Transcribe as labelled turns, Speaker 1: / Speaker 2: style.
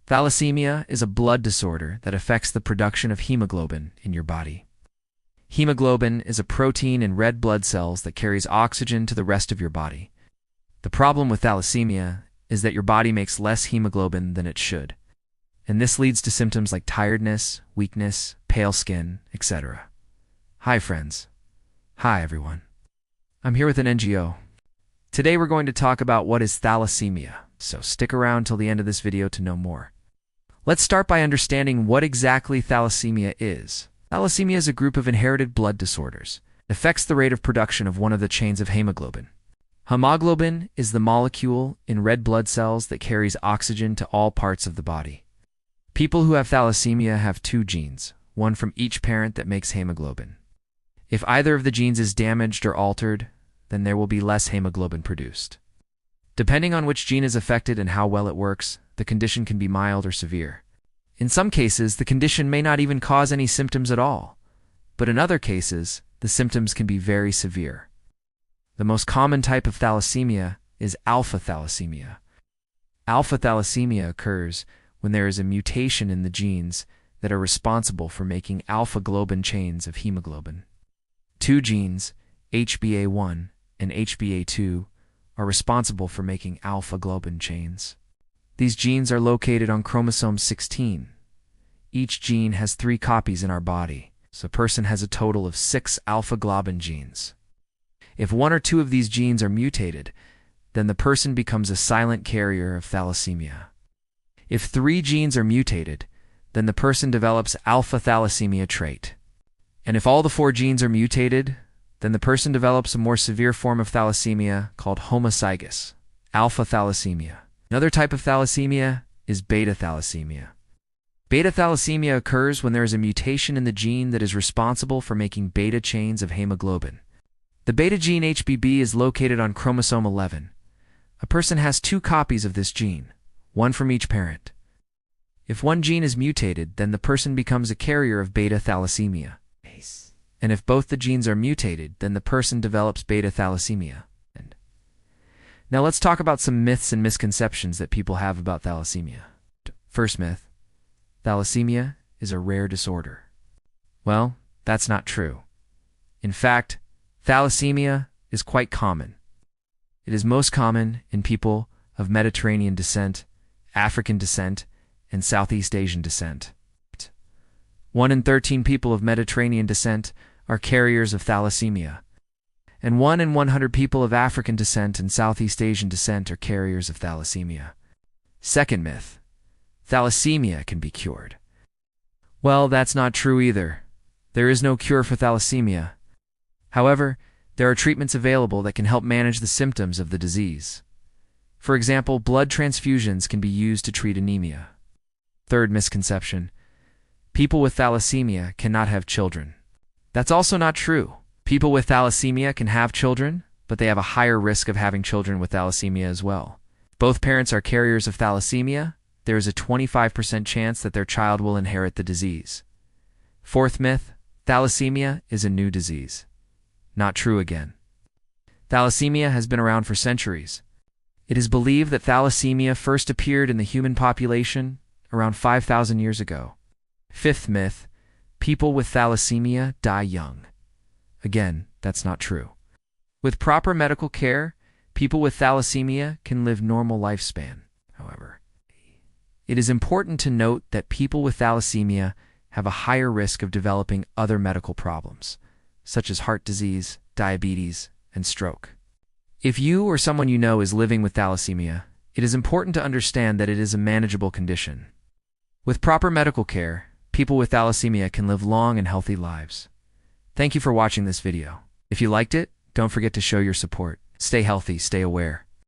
Speaker 1: Thalassemia is a blood disorder that affects the production of hemoglobin in your body. Hemoglobin is a protein in red blood cells that carries oxygen to the rest of your body. The problem with thalassemia is that your body makes less hemoglobin than it should, and this leads to symptoms like tiredness, weakness, pale skin, etc. Hi friends. Hi everyone. I'm here with an NGO. Today we're going to talk about what is thalassemia, so stick around till the end of this video to know more. Let's start by understanding what exactly thalassemia is. Thalassemia is a group of inherited blood disorders. It affects the rate of production of one of the chains of hemoglobin. Hemoglobin is the molecule in red blood cells that carries oxygen to all parts of the body. People who have thalassemia have two genes, one from each parent that makes hemoglobin. If either of the genes is damaged or altered, then there will be less hemoglobin produced. Depending on which gene is affected and how well it works, the condition can be mild or severe. In some cases, the condition may not even cause any symptoms at all, but in other cases, the symptoms can be very severe. The most common type of thalassemia is alpha thalassemia. Alpha thalassemia occurs when there is a mutation in the genes that are responsible for making alpha-globin chains of hemoglobin. Two genes, HbA1 and HbA2, are responsible for making alpha-globin chains. These genes are located on chromosome 16. Each gene has 3 copies in our body, so a person has a total of 6 alpha-globin genes. If one or two of these genes are mutated, then the person becomes a silent carrier of thalassemia. If 3 genes are mutated, then the person develops alpha thalassemia trait. And if all the 4 genes are mutated, then the person develops a more severe form of thalassemia called homozygous alpha thalassemia. Another type of thalassemia is beta thalassemia. Beta thalassemia occurs when there is a mutation in the gene that is responsible for making beta chains of hemoglobin. The beta gene HBB is located on chromosome 11. A person has 2 copies of this gene, one from each parent. If one gene is mutated, then the person becomes a carrier of beta thalassemia. And if both the genes are mutated, then the person develops beta thalassemia. Now let's talk about some myths and misconceptions that people have about thalassemia. First myth: thalassemia is a rare disorder. Well, that's not true. In fact, thalassemia is quite common. It is most common in people of Mediterranean descent, African descent, and Southeast Asian descent. 1 in 13 people of Mediterranean descent are carriers of thalassemia, and 1 in 100 people of African descent and Southeast Asian descent are carriers of thalassemia. Second myth: thalassemia can be cured. Well, that's not true either. There is no cure for thalassemia. However, there are treatments available that can help manage the symptoms of the disease. For example, blood transfusions can be used to treat anemia. Third misconception: people with thalassemia cannot have children. That's also not true. People with thalassemia can have children, but they have a higher risk of having children with thalassemia as well. If both parents are carriers of thalassemia, there is a 25% chance that their child will inherit the disease. Fourth myth: thalassemia is a new disease. Not true again. Thalassemia has been around for centuries. It is believed that thalassemia first appeared in the human population around 5,000 years ago. Fifth myth: people with thalassemia die young. Again, that's not true. With proper medical care, people with thalassemia can live normal lifespan, however. It is important to note that people with thalassemia have a higher risk of developing other medical problems, such as heart disease, diabetes, and stroke. If you or someone you know is living with thalassemia, it is important to understand that it is a manageable condition. With proper medical care, people with thalassemia can live long and healthy lives. Thank you for watching this video. If you liked it, don't forget to show your support. Stay healthy, stay aware.